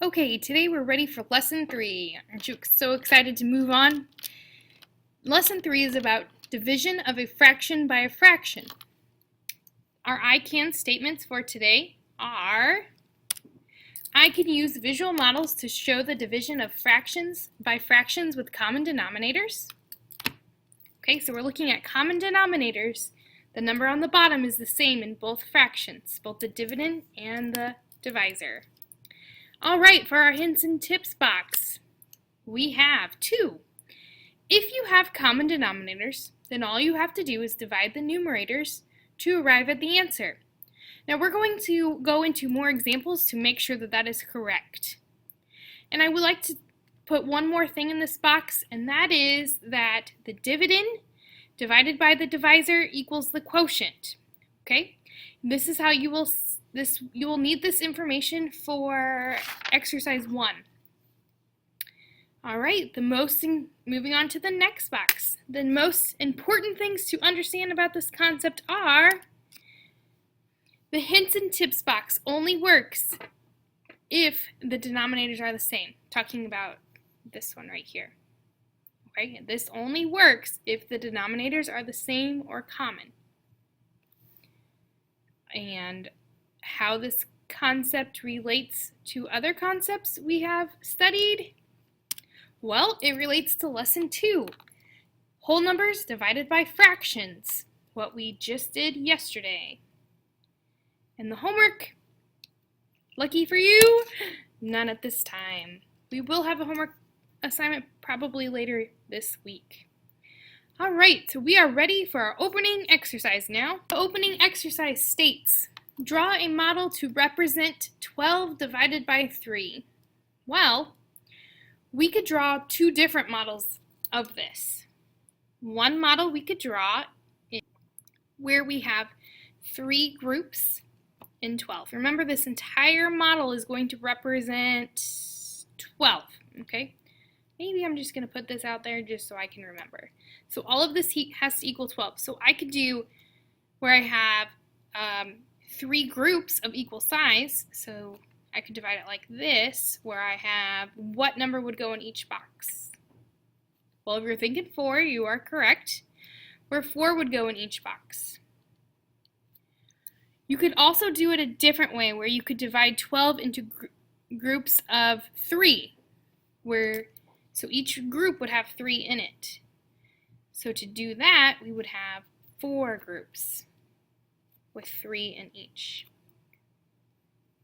Okay, today we're ready for Lesson 3. Aren't you so excited to move on? Lesson 3 is about division of a fraction by a fraction. Our I can statements for today are: I can use visual models to show the division of fractions by fractions with common denominators. Okay, so we're looking at common denominators. The number on the bottom is the same in both fractions, both the dividend and the divisor. All right, for our hints and tips box, we have 2. If you have common denominators, then all you have to do is divide the numerators to arrive at the answer. Now we're going to go into more examples to make sure that that is correct. And I would like to put one more thing in this box, and that is that the dividend divided by the divisor equals the quotient. Okay? This is how you will need this information for exercise 1. All right, moving on to the next box. The most important things to understand about this concept are: the hints and tips box only works if the denominators are the same. Talking about this one right here. Okay, this only works if the denominators are the same or common. And how this concept relates to other concepts we have studied? Well, it relates to Lesson 2, whole numbers divided by fractions, what we just did yesterday. And the homework, lucky for you, none at this time. We will have a homework assignment probably later this week. All right, so we are ready for our opening exercise now. The opening exercise states: draw a model to represent 12 divided by 3. Well, we could draw 2 different models of this. One model we could draw is where we have 3 groups in 12. Remember, this entire model is going to represent 12, okay? Maybe I'm just going to put this out there just so I can remember. So all of this has to equal 12. So I could do where I have 3 groups of equal size. So I could divide it like this, where I have what number would go in each box. Well, if you're thinking 4, you are correct, where 4 would go in each box. You could also do it a different way, where you could divide 12 into groups of 3, so each group would have 3 in it. So to do that, we would have 4 groups with 3 in each.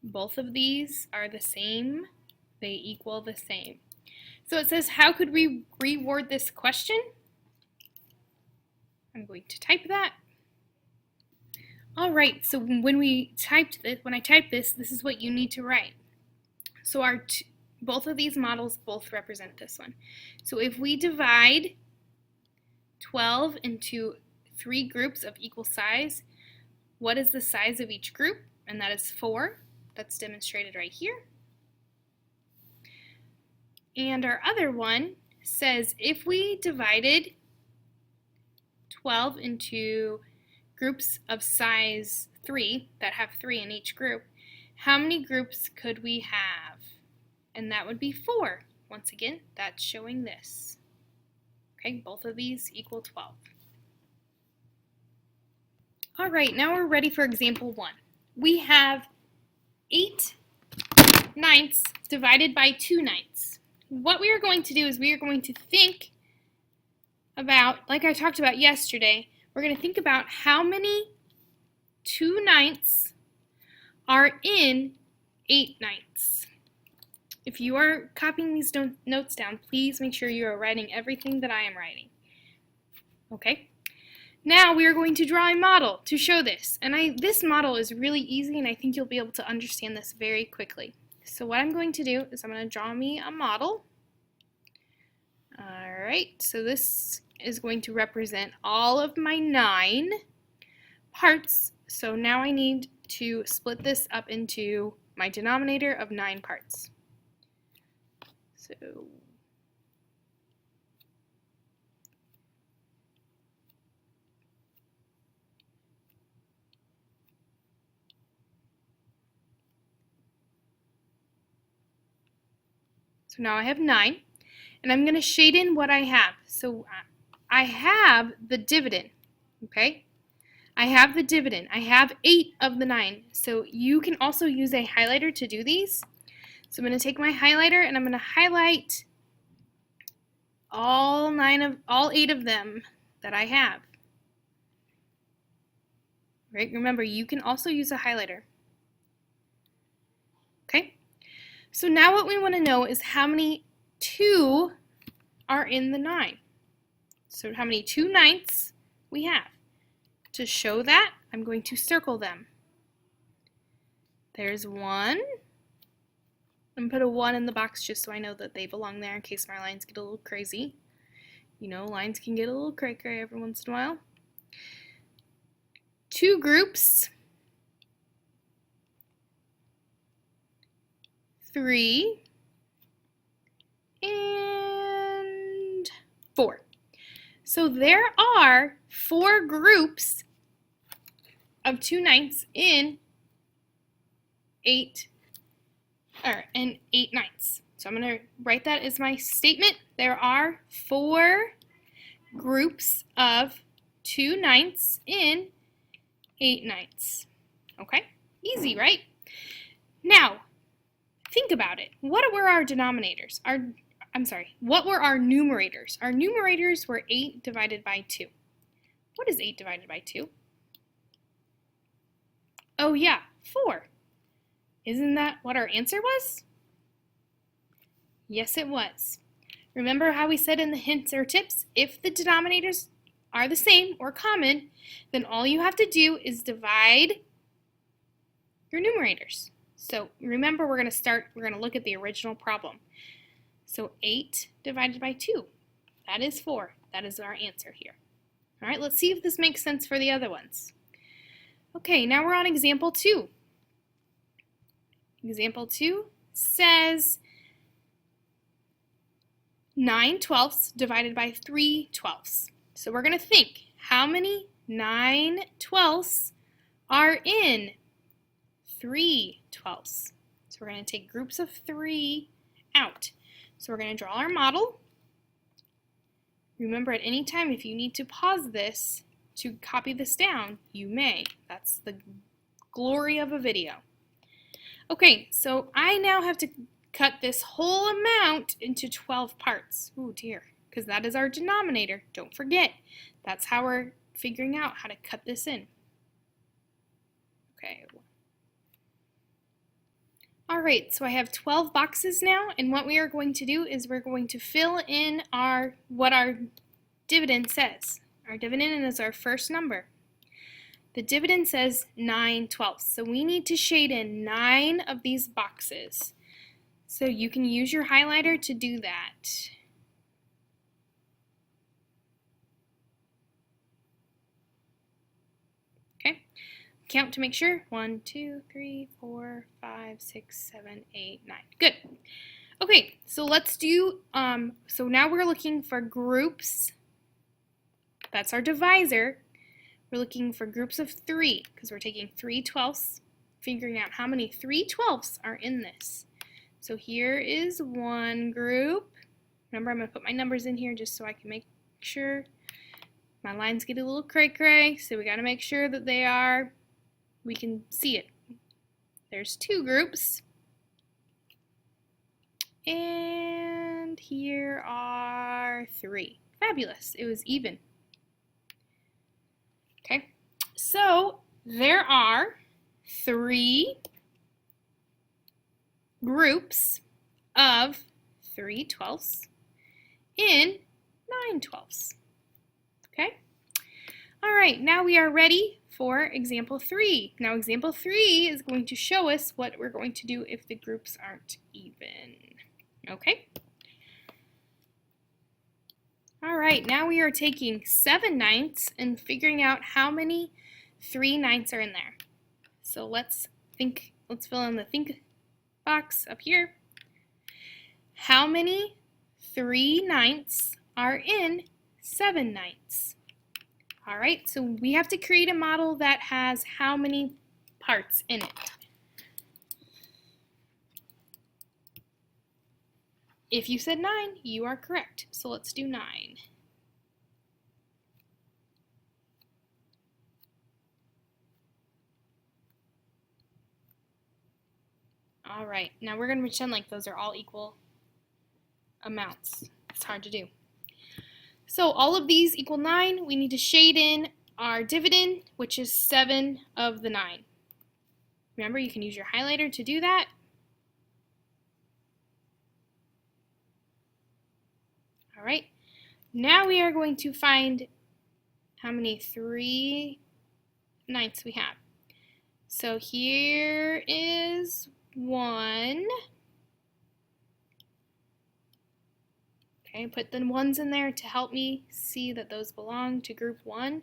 Both of these are the same. They equal the same. So it says, how could we reword this question? I'm going to type that. All right, so when I type this, this is what you need to write. So both of these models both represent this one. So if we divide 12 into 3 groups of equal size, what is the size of each group? And that is 4. That's demonstrated right here. And our other one says, if we divided 12 into groups of size 3 that have 3 in each group, how many groups could we have? And that would be 4. Once again, that's showing this. Okay, both of these equal 12. All right, now we're ready for example 1. We have 8/9 divided by 2/9. What we are going to do is we are going to think about, like I talked about yesterday, we're going to think about how many 2/9 are in 8/9. If you are copying these notes down, please make sure you are writing everything that I am writing. Okay? Now we are going to draw a model to show this. And this model is really easy, and I think you'll be able to understand this very quickly. So what I'm going to do is I'm going to draw me a model. All right, so this is going to represent all of my 9 parts. So now I need to split this up into my denominator of 9 parts. So So now I have 9, and I'm going to shade in what I have. So I have the dividend, okay? I have the dividend. I have 8 of the 9. So you can also use a highlighter to do these. So I'm going to take my highlighter and I'm going to highlight all 8 of them that I have. Right? Remember, you can also use a highlighter. Okay? So now what we want to know is how many 2 are in the 9. So how many 2/9 we have. To show that, I'm going to circle them. There's 1. I'm going to put a 1 in the box just so I know that they belong there in case my lines get a little crazy. You know, lines can get a little cray-cray every once in a while. 2 groups, 3, and 4. So there are 4 groups of 2/9 in 8 8/9. So I'm going to write that as my statement. There are 4 groups of 2/9 in 8/9. Okay? Easy, right? Now, think about it. What were our denominators? What were our numerators? Our numerators were 8 divided by 2. What is 8 divided by 2? Oh yeah, 4. Isn't that what our answer was? Yes, it was. Remember how we said in the hints or tips, if the denominators are the same or common, then all you have to do is divide your numerators. So remember, we're going to look at the original problem. So 8 divided by 2, that is 4. That is our answer here. All right, let's see if this makes sense for the other ones. Okay, now we're on example 2. Example 2 says 9/12 divided by 3/12. So we're going to think, how many 9/12 are in 3/12? So we're going to take groups of 3 out. So we're going to draw our model. Remember, at any time, if you need to pause this to copy this down, you may. That's the glory of a video. Okay, so I now have to cut this whole amount into 12 parts. Oh dear, because that is our denominator. Don't forget, that's how we're figuring out how to cut this in. Okay. All right, so I have 12 boxes now, and what we are going to do is we're going to fill in what our dividend says. Our dividend is our first number. The dividend says 9/12, so we need to shade in 9 of these boxes. So you can use your highlighter to do that. Okay, count to make sure. 1, 2, 3, 4, 5, 6, 7, 8, 9. Good. Okay, so let's do, so now we're looking for groups. That's our divisor. We're looking for groups of 3 because we're taking 3/12, figuring out how many 3/12 are in this. So here is one group. Remember, I'm going to put my numbers in here just so I can make sure. My lines get a little cray-cray, so we got to make sure that we can see it. There's 2 groups. And here are 3. Fabulous. It was even. Okay, so there are 3 groups of 3/12 in 9/12. Okay? All right, now we are ready for example 3. Now example 3 is going to show us what we're going to do if the groups aren't even. Okay? All right, now we are taking 7/9 and figuring out how many 3/9 are in there. So let's fill in the think box up here. How many 3/9 are in 7/9? All right, so we have to create a model that has how many parts in it. If you said 9, you are correct. So let's do 9. All right, now we're going to pretend like those are all equal amounts. It's hard to do. So all of these equal 9. We need to shade in our dividend, which is 7 of the 9. Remember, you can use your highlighter to do that. All right, now we are going to find how many 3/9 we have. So here is 1. Okay, put the 1s in there to help me see that those belong to group 1.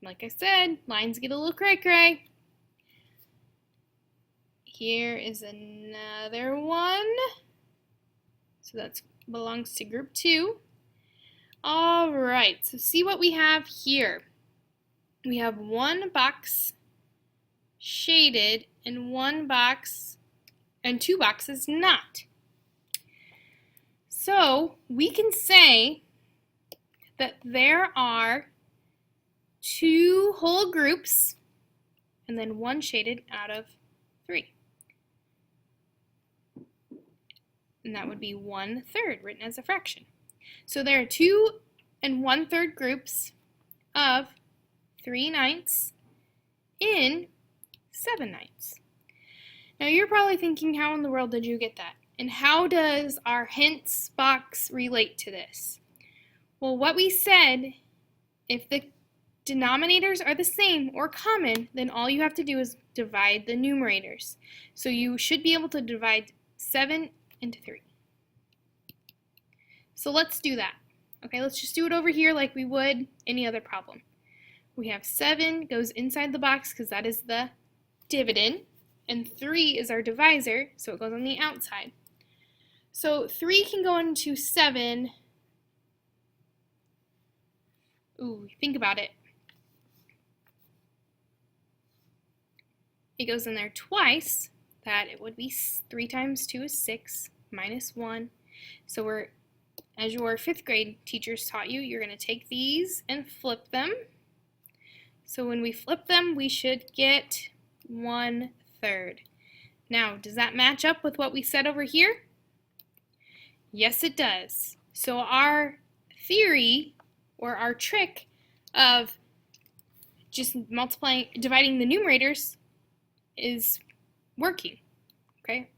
Like I said, lines get a little cray-cray. Here is another 1. So that belongs to group 2. All right, so see what we have here. We have 1 box shaded and 1 box and 2 boxes not. So we can say that there are 2 whole groups and then 1 shaded out of 3. And that would be 1/3 written as a fraction. So there are 2 1/3 groups of 3/9 in 7/9. Now you're probably thinking, how in the world did you get that? And how does our hints box relate to this? Well, what we said, if the denominators are the same or common, then all you have to do is divide the numerators. So you should be able to divide 7 into 3. So let's do that. Okay, let's just do it over here like we would any other problem. We have 7 goes inside the box because that is the dividend, and 3 is our divisor, so it goes on the outside. So 3 can go into 7. Ooh, think about it. It goes in there twice. That it would be 3 times 2 is 6 minus 1. So as your 5th grade teachers taught you, you're going to take these and flip them. So when we flip them, we should get 1/3. Now, does that match up with what we said over here? Yes, it does. So our theory, or our trick of just dividing the numerators is working. Okay?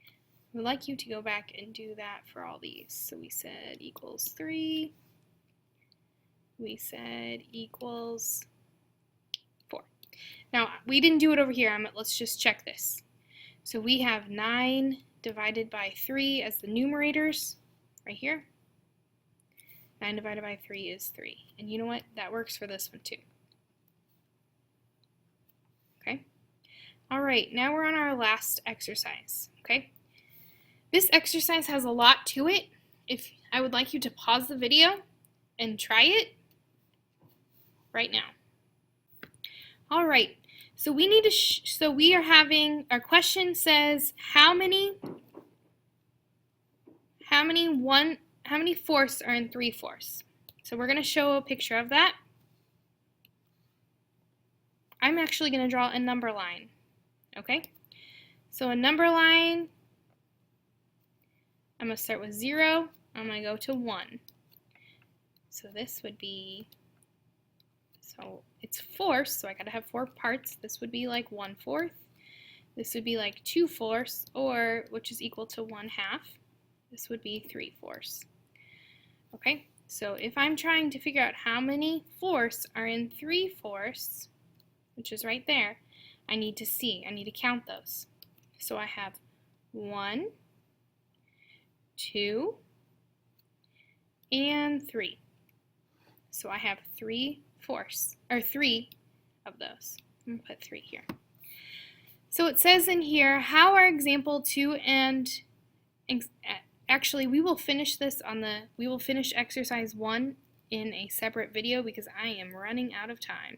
I would like you to go back and do that for all these. So we said equals 3. We said equals 4. Now, we didn't do it over here. Let's just check this. So we have 9 divided by 3 as the numerators right here. 9 divided by 3 is 3. And you know what? That works for this one too. Okay? All right, now we're on our last exercise. Okay? This exercise has a lot to it. I would like you to pause the video and try it right now. All right, so we need to, we are having, our question says, how many fourths are in 3/4? So we're going to show a picture of that. I'm actually going to draw a number line, okay? So a number line, I'm going to start with 0, I'm going to go to 1. So this would be, so it's fourths, so I got to have 4 parts. This would be like 1/4. This would be like 2/4, or which is equal to 1/2. This would be 3/4. Okay, so if I'm trying to figure out how many fourths are in 3/4, which is right there, I need to count those. So I have 1, 2, and 3. So I have 3/4, or 3 of those. I'm going to put 3 here. So it says in here, how are example 2 and, actually we will finish exercise 1 in a separate video because I am running out of time.